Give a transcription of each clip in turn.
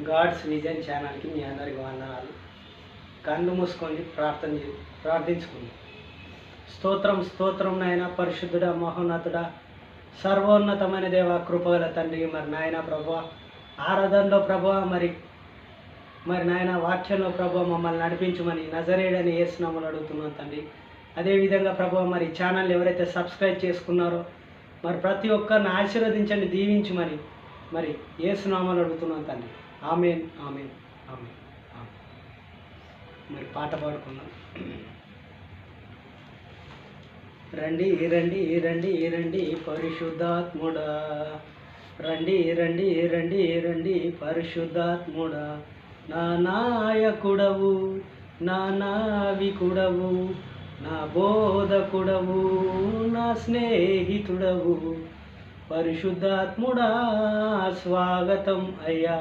God's vision ఛానల్కి మీ అందరికి వందనాలు. కళ్ళు మూసుకొని ప్రార్థించుకుంది. స్తోత్రం స్తోత్రం నాయన, పరిశుద్ధుడా, మహోన్నతుడా, సర్వోన్నతమైన దేవ, కృపగల తండ్రి. మరి నాయన ప్రభువా, ఆరాధనలో ప్రభువా, మరి నాయన వాక్యంలో ప్రభువా మమ్మల్ని నడిపించమని నజరేయుడని యేసు నామములో అడుగుతున్నాం తండ్రి. అదేవిధంగా ప్రభువా, మరి ఛానల్ ఎవరైతే సబ్స్క్రైబ్ చేసుకున్నారో మరి ప్రతి ఒక్కరిని ఆశీర్వదించండి, దీవించమని మరి యేసు నామములో అడుగుతున్నాం తండ్రి. ఆమేన్ ఆమేన్ ఆమేన్. మరి పాట పాడుకుందాం. రండి రండి రండి రండి పరిశుద్ధాత్ముడా, రండి రండి రండి రండి పరిశుద్ధాత్ముడా, నా నాయకుడవు, నా నావికుడవు, నా బోధకుడవు, నా స్నేహితుడవు, పరిశుద్ధాత్ముడా స్వాగతం అయ్యా,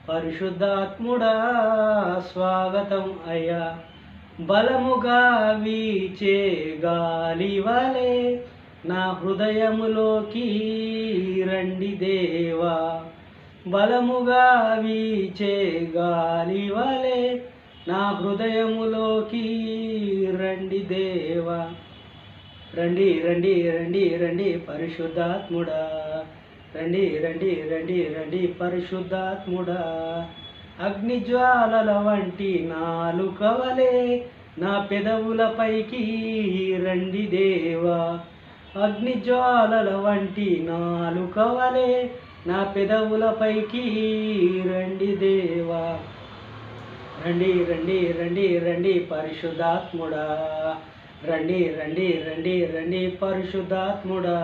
పరిశుద్ధాత్ముడా స్వాగతం అయ్యా. బలముగా వీచే గాలి వలె నా హృదయములోకి రండి దేవా, బలముగా వీచే గాలి వలె నా హృదయములోకి రండి దేవా. రండి రండి రండి రండి పరిశుద్ధాత్ముడా, రండి రండి రండి రండి పరిశుద్ధాత్ముడా. అగ్నిజ్వాలల వంటి నాలుక వలె నా పెదవులపైకి రండి దేవా, అగ్నిజ్వాలల వంటి నాలుక వలె నా పెదవులపైకి రండి దేవా. రండి రండి రండి రండి పరిశుద్ధాత్ముడా, రండి రండి రండి రండి పరిశుద్ధాత్ముడా.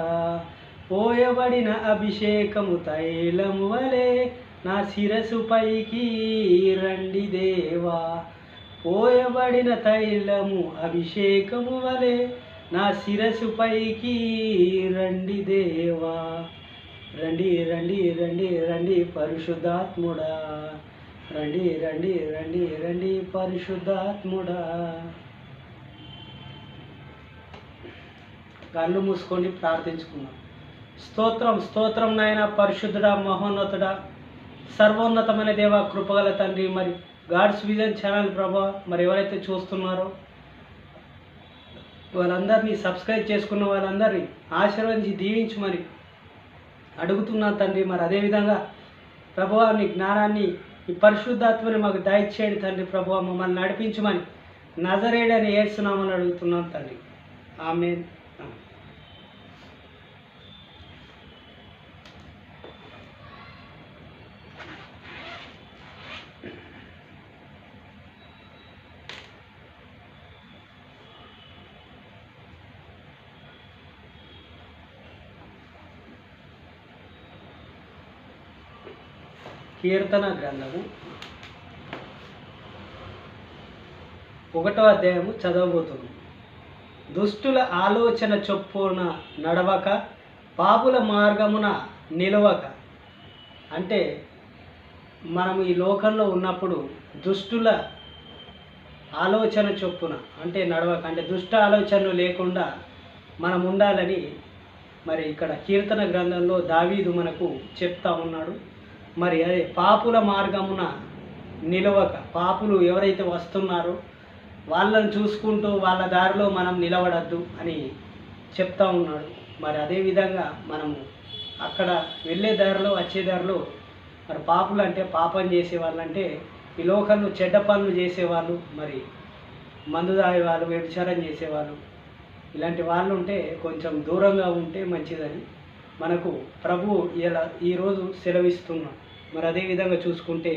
పోయబడిన అభిషేకము తైలము వలె నా శిరసు పైకి రండి దేవా, పోయబడిన తైలము అభిషేకము వలె నా శిరసు పైకి రండి దేవా. రండి రండి రండి రండి పరిశుద్ధాత్ముడా, రండి రండి రండి రండి పరిశుద్ధాత్ముడా. కళ్ళు మూసుకొని ప్రార్థించుకున్నాం. స్తోత్రం స్తోత్రం నాయన, పరిశుద్ధుడా, మహోన్నతుడా, సర్వోన్నతమైన దేవ, కృపగల తండ్రి. మరి గాడ్స్ విజన్ ఛానల్ ప్రభా, మరి ఎవరైతే చూస్తున్నారో వాళ్ళందరినీ, సబ్స్క్రైబ్ చేసుకున్న వాళ్ళందరినీ ఆశీర్వదించి దీవించమని అడుగుతున్నాను తండ్రి. మరి అదేవిధంగా ప్రభువా, నీ జ్ఞానాన్ని, ఈ పరిశుద్ధాత్మని మాకు దయచేయండి తండ్రి. ప్రభువా, మమ్మల్ని నడిపించమని నజరేయుడని యేసు నామములో అడుగుతున్నాం తండ్రి. ఆమేన్. కీర్తన గ్రంథము 1వ అధ్యాయము చదవబోతున్నాం. దుష్టుల ఆలోచన చొప్పున నడవక, పాపుల మార్గమున నిలవక. అంటే మనం ఈ లోకంలో ఉన్నప్పుడు దుష్టుల ఆలోచన చొప్పున అంటే నడవక, అంటే దుష్ట ఆలోచనలు లేకుండా మనం ఉండాలని మరి ఇక్కడ కీర్తన గ్రంథంలో దావీదు మనకు చెప్తా ఉన్నాడు. మరి అదే పాపుల మార్గమున నిలవక, పాపులు ఎవరైతే వస్తున్నారో వాళ్ళని చూసుకుంటూ వాళ్ళ దారిలో మనం నిలబడద్దు అని చెప్తా ఉన్నాడు. మరి అదేవిధంగా మనము అక్కడ వెళ్ళే దారిలో, వచ్చే దారిలో మరి పాపులు అంటే పాపం చేసేవాళ్ళు, అంటే ఈ లోకంలో చెడ్డ పనులు చేసేవాళ్ళు, మరి మందు తాగేవాళ్ళు, వ్యభిచారం చేసేవాళ్ళు, ఇలాంటి వాళ్ళు ఉంటే కొంచెం దూరంగా ఉంటే మంచిదని మనకు ప్రభు ఇలా ఈరోజు సెలవిస్తున్నాం. మరి అదేవిధంగా చూసుకుంటే,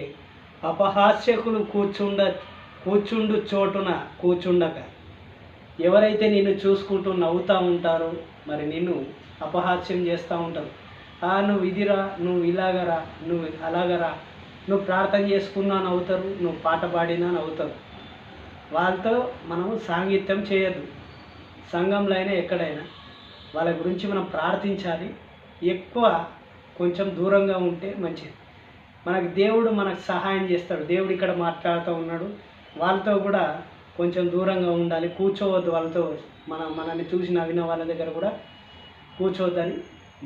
అపహాస్యకులు కూర్చుండు చోటున కూర్చుండక, ఎవరైతే నిన్ను చూసుకుంటూ నవ్వుతూ ఉంటారో మరి నిన్ను అపహాస్యం చేస్తూ ఉంటారు. నువ్వు ఇదిరా, నువ్వు ఇలాగరా, నువ్వు అలాగరా, నువ్వు ప్రార్థన చేసుకున్నా నవ్వుతారు, నువ్వు పాట పాడినా నవ్వుతారు. వాళ్ళతో మనము సాంగత్యం చేయొద్దు. సంఘంలో అయినా ఎక్కడైనా వాళ్ళ గురించి మనం ప్రార్థించాలి. ఎక్కువ కొంచెం దూరంగా ఉంటే మంచిది. మనకు దేవుడు మనకు సహాయం చేస్తాడు. దేవుడు ఇక్కడ మాట్లాడుతూ ఉన్నాడు. వాళ్ళతో కూడా కొంచెం దూరంగా ఉండాలి, కూర్చోవద్దు వాళ్ళతో. మనల్ని చూసి నవ్విన వాళ్ళ దగ్గర కూడా కూర్చోవద్దని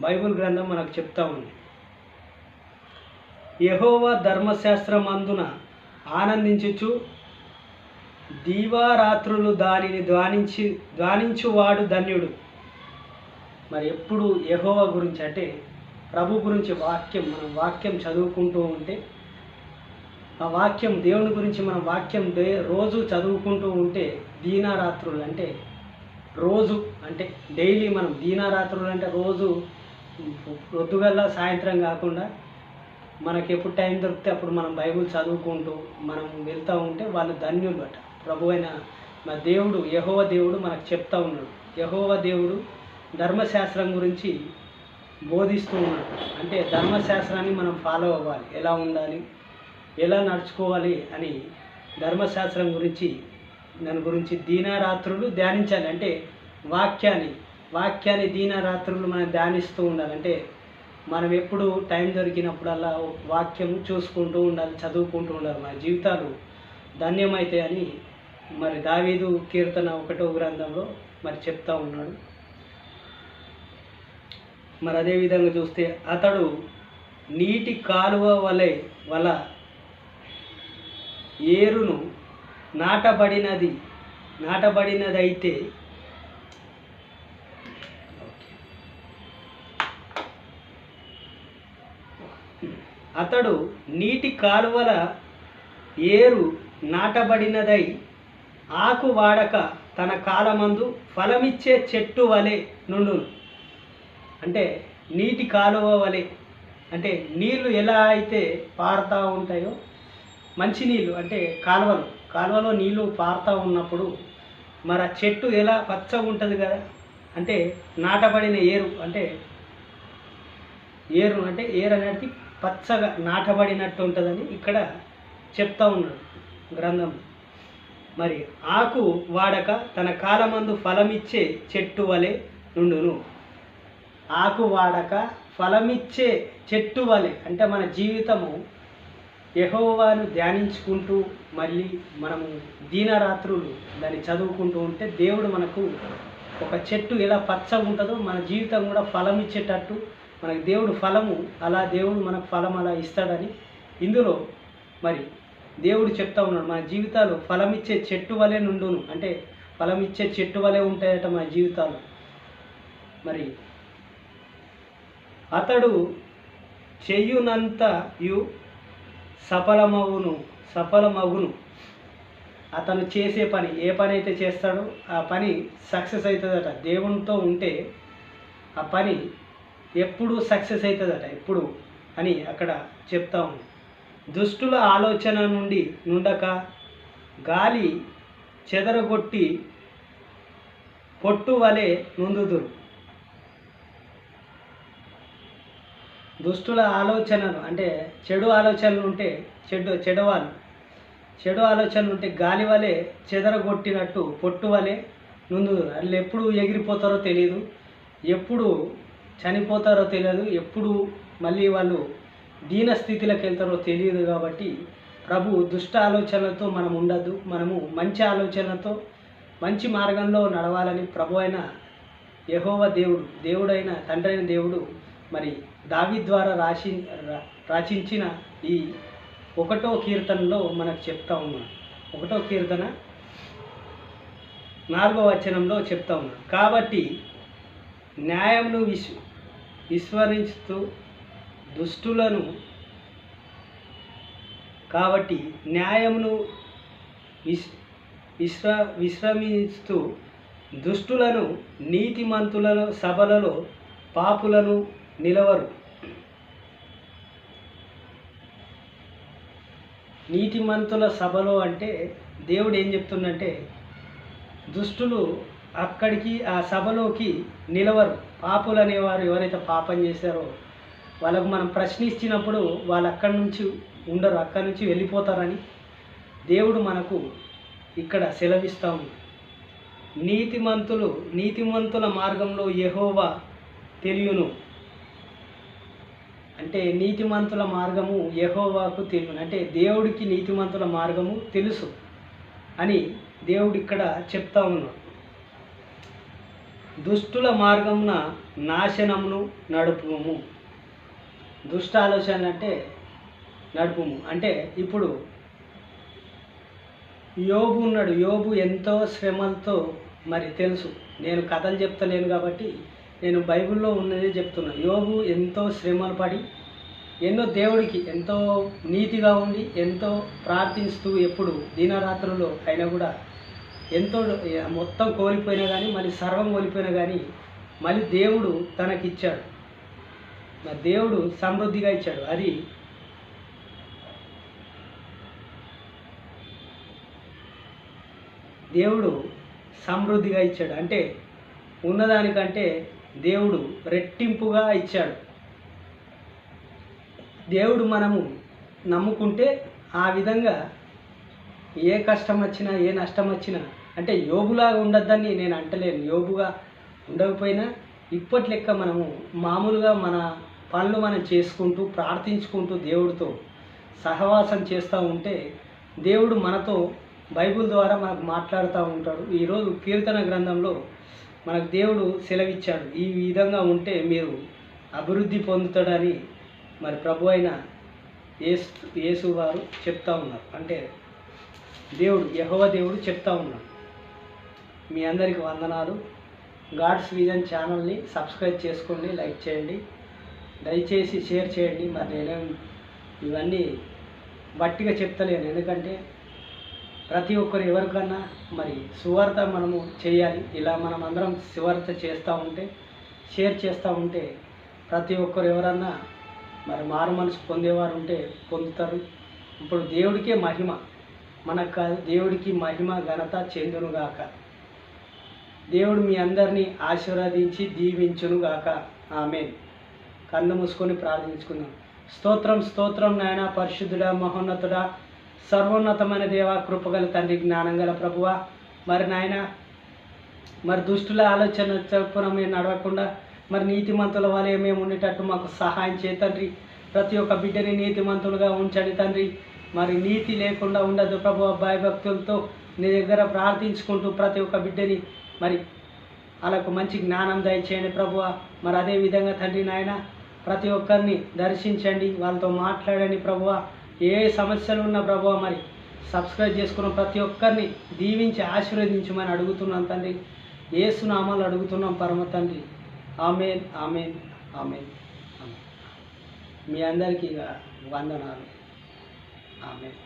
బైబిల్ గ్రంథం మనకు చెప్తా ఉంది. యెహోవా ధర్మశాస్త్రమందున ఆనందించుచు దీవారాత్రులు దానిని ధ్యానించువాడు ధన్యుడు. మరి ఎప్పుడు యెహోవా గురించి అంటే ప్రభు గురించి మనం వాక్యం చదువుకుంటూ ఉంటే, ఆ వాక్యం దేవుని గురించి మనం వాక్యం రోజు చదువుకుంటూ ఉంటే, దీనారాత్రులు అంటే రోజు అంటే డైలీ మనం దీనారాత్రులు అంటే రోజు పొద్దుగల్లా సాయంత్రం కాకుండా మనకి ఎప్పుడు టైం దొరికితే అప్పుడు మనం బైబిల్ చదువుకుంటూ మనం వెళ్తూ ఉంటే వాళ్ళు ధన్యులు అట. ప్రభు అయిన మా దేవుడు యెహోవా దేవుడు మనకు చెప్తా ఉన్నాడు. యెహోవా దేవుడు ధర్మశాస్త్రం గురించి బోధిస్తూ ఉన్నాడు. అంటే ధర్మశాస్త్రాన్ని మనం ఫాలో అవ్వాలి, ఎలా ఉండాలి, ఎలా నడుచుకోవాలి అని ధర్మశాస్త్రం గురించి దాని గురించి దీనారాత్రులు ధ్యానించాలి. అంటే వాక్యాన్ని దీనారాత్రులు మనం ధ్యానిస్తూ ఉండాలి. అంటే మనం ఎప్పుడు టైం దొరికినప్పుడల్లా వాక్యం చూసుకుంటూ ఉండాలి, చదువుకుంటూ ఉండాలి. మన జీవితాలు ధన్యమైతే అని మరి దావీదు కీర్తన 1వ గ్రంథంలో మరి చెప్తా ఉన్నాడు. మరి అదేవిధంగా చూస్తే అతడు నీటి కాలువ వల ఏరును నాటబడినదైతే అతడు నీటి కాలువల ఏరు నాటబడినదై ఆకు వాడక తన కాలమందు ఫలమిచ్చే చెట్టు వలె నుండును. అంటే నీటి కాలువ వలె నీళ్ళు ఎలా అయితే పారుతూ ఉంటాయో, మంచినీళ్ళు అంటే కాలువలో నీళ్ళు పారుతూ ఉన్నప్పుడు మరి ఆ చెట్టు ఎలా పచ్చగా ఉంటుంది కదా. అంటే నాటబడిన ఏరు ఏరు అనేది పచ్చగా నాటబడినట్టు ఉంటుందని ఇక్కడ చెప్తా ఉన్నాడు గ్రంథం. మరి ఆకు వాడక తన కాలమందు ఫలమిచ్చే చెట్టు వలె నుండును. ఆకు వాడక ఫలమిచ్చే చెట్టు వలె అంటే మన జీవితము యెహోవాను ధ్యానించుకుంటూ మళ్ళీ మనము దీనరాత్రులు దాన్ని చదువుకుంటూ ఉంటే దేవుడు మనకు ఒక చెట్టు ఎలా పచ్చగా ఉంటుందో మన జీవితం కూడా ఫలం ఇచ్చేటట్టు మనకు దేవుడు ఫలము అలా దేవుడు మనకు ఫలం అలా ఇస్తాడని ఇందులో మరి దేవుడు చెప్తా ఉన్నాడు. మన జీవితాలు ఫలమిచ్చే చెట్టు వలె నుండును. అంటే ఫలమిచ్చే చెట్టు వలె ఉంటాయట మన జీవితాలు. మరి అతడు చెయ్యునంతయు సఫలమగును. అతను చేసే పని ఏ పని అయితే చేస్తాడో ఆ పని సక్సెస్ అవుతుందట. దేవునితో ఉంటే ఆ పని ఎప్పుడు సక్సెస్ అవుతుందట, ఎప్పుడు అని అక్కడ చెప్తా ఉంది. దుష్టుల ఆలోచన నుండక గాలి చెదరగొట్టి పొట్టు వలె నుందుదురు. దుష్టుల ఆలోచనలు అంటే చెడు ఆలోచనలు ఉంటే చెడు ఆలోచనలు ఉంటే గాలి వలె చెదరగొట్టినట్టు పొట్టు వలె నుందుదురు. వాళ్ళు ఎప్పుడు ఎగిరిపోతారో తెలియదు, ఎప్పుడు చనిపోతారో తెలియదు, ఎప్పుడు మళ్ళీ వాళ్ళు దీన స్థితిలోకి వెళ్తారో తెలియదు. కాబట్టి ప్రభు దుష్ట ఆలోచనలతో మనం ఉండద్దు, మనము మంచి ఆలోచనలతో మంచి మార్గంలో నడవాలని ప్రభు అయిన యెహోవా దేవుడైన తండ్రి అయిన దేవుడు మరి దావీదు ద్వారా రచించిన ఈ 1వ కీర్తనలో మనకు చెప్తా ఉన్నాడు. 1వ కీర్తన 4వ వచనంలో చెప్తా ఉన్నాడు. కాబట్టి న్యాయమును విస్మరిస్తూ దుష్టులను విశ్రమిస్తూ దుష్టులను నీతిమంతుల సభలలో పాపులను నిలవరు. నీతిమంతుల సభలో అంటే దేవుడు ఏం చెప్తుందంటే దుష్టులు అక్కడికి ఆ సభలోకి నిలవరు. పాపులు అనేవారు ఎవరైతే పాపం చేశారో వాళ్ళకు మనం ప్రశ్నించినప్పుడు వాళ్ళు అక్కడి నుంచి ఉండరు, అక్కడి నుంచి వెళ్ళిపోతారని దేవుడు మనకు ఇక్కడ సెలవిస్తూ ఉంది. నీతిమంతుల మార్గంలో యెహోవా తెలియను. అంటే నీతిమంతుల మార్గము యెహోవాకు తెలియను. అంటే దేవుడికి నీతిమంతుల మార్గము తెలుసు అని దేవుడు ఇక్కడ చెప్తా ఉన్నాడు. దుష్టుల మార్గమున నాశనమును నడుపుము. దుష్ట ఆలోచనలు అంటే నడుపుము అంటే ఇప్పుడు యోబు ఉన్నాడు. యోబు ఎంతో శ్రమలతో మరి తెలుసు. నేను కథలు చెప్తలేను కాబట్టి నేను బైబిల్లో ఉన్నదే చెప్తున్నా. యోబు ఎంతో శ్రమలు పడి దేవుడికి ఎంతో నీతిగా ఉండి ఎంతో ప్రార్థిస్తూ ఎప్పుడు దినరాత్రుల్లో అయినా కూడా ఎంతో మొత్తం కోల్పోయినా కానీ మళ్ళీ సర్వం కోల్పోయినా కానీ మళ్ళీ దేవుడు తనకిచ్చాడు. మరి దేవుడు సమృద్ధిగా ఇచ్చాడు. అది దేవుడు సమృద్ధిగా ఇచ్చాడు అంటే ఉన్నదానికంటే దేవుడు రెట్టింపుగా ఇచ్చాడు. దేవుడు మనము నమ్ముకుంటే ఆ విధంగా ఏ కష్టం వచ్చినా ఏ నష్టం వచ్చినా అంటే యోబులాగా ఉండొద్దని నేను అంటలేను. యోబుగా ఉండకపోయినా ఇప్పటి లెక్క మనము మామూలుగా మన పనులు మనం చేసుకుంటూ ప్రార్థించుకుంటూ దేవుడితో సహవాసం చేస్తూ ఉంటే దేవుడు మనతో బైబిల్ ద్వారా మనకు మాట్లాడుతూ ఉంటాడు. ఈరోజు కీర్తన గ్రంథంలో మనకు దేవుడు సెలవిచ్చాడు. ఈ విధంగా ఉంటే మీరు అభివృద్ధి పొందుతాడని మరి ప్రభు అయిన యేసు వారు చెప్తా ఉన్నారు. అంటే దేవుడు యెహోవా దేవుడు చెప్తా ఉన్నాడు. మీ అందరికీ వందనాలు. గాడ్స్ విజన్ ఛానల్ని సబ్స్క్రైబ్ చేసుకోండి, లైక్ చేయండి, దయచేసి షేర్ చేయండి. మరి నేనేం ఇవన్నీ బట్టిగా చెప్తలేను, ఎందుకంటే ప్రతి ఒక్కరు ఎవరికన్నా మరి సువార్త మనము చేయాలి. ఇలా మనం అందరం సువార్త చేస్తూ ఉంటే షేర్ చేస్తూ ఉంటే ప్రతి ఒక్కరు ఎవరన్నా మరి మారు మనసు పొందేవారు ఉంటే పొందుతారు. ఇప్పుడు దేవుడికే మహిమ, మనకు కాదు, దేవుడికి మహిమ ఘనత చెందునుగాక. దేవుడు మీ అందరినీ ఆశీర్వదించి దీవించునుగాక. ఆమేన్. కన్ను మూసుకొని ప్రార్థించుకుందాం. స్తోత్రం స్తోత్రం నాయన, పరిశుద్ధుడా, మహోన్నతుడా, సర్వోన్నతమైన దేవ, కృపగల తండ్రి, జ్ఞానం గల ప్రభువా, మరి నాయన మరి దుష్టుల ఆలోచన చొప్పున మేము నడవకుండా మరి నీతిమంతుల వలె మేము ఉండేటట్టు మాకు సహాయం చేయ తండ్రి. ప్రతి ఒక్క బిడ్డని నీతిమంతులుగా ఉంచండి తండ్రి. మరి నీతి లేకుండా ఉండదు ప్రభువా. భయభక్తులతో నీ దగ్గర ప్రార్థించుకుంటూ ప్రతి ఒక్క బిడ్డని మరి వాళ్ళకు మంచి జ్ఞానం దయచేయండి ప్రభువా. మరి అదే విధంగా తండ్రి నాయన ప్రతి ఒక్కరిని దర్శించండి, వాళ్ళతో మాట్లాడండి ప్రభువా. ఏ సమస్యలు ఉన్నా ప్రభువా మరి సబ్స్క్రైబ్ చేసుకున్న ప్రతి ఒక్కరిని దీవించి ఆశీర్వదించమని అడుగుతున్నాం తండ్రి. యేసు నామాలు అడుగుతున్నాం పరమ తండ్రి. ఆమేన్ ఆమేన్ ఆమేన్. మీ అందరికీ వందనాలు. ఆమేన్.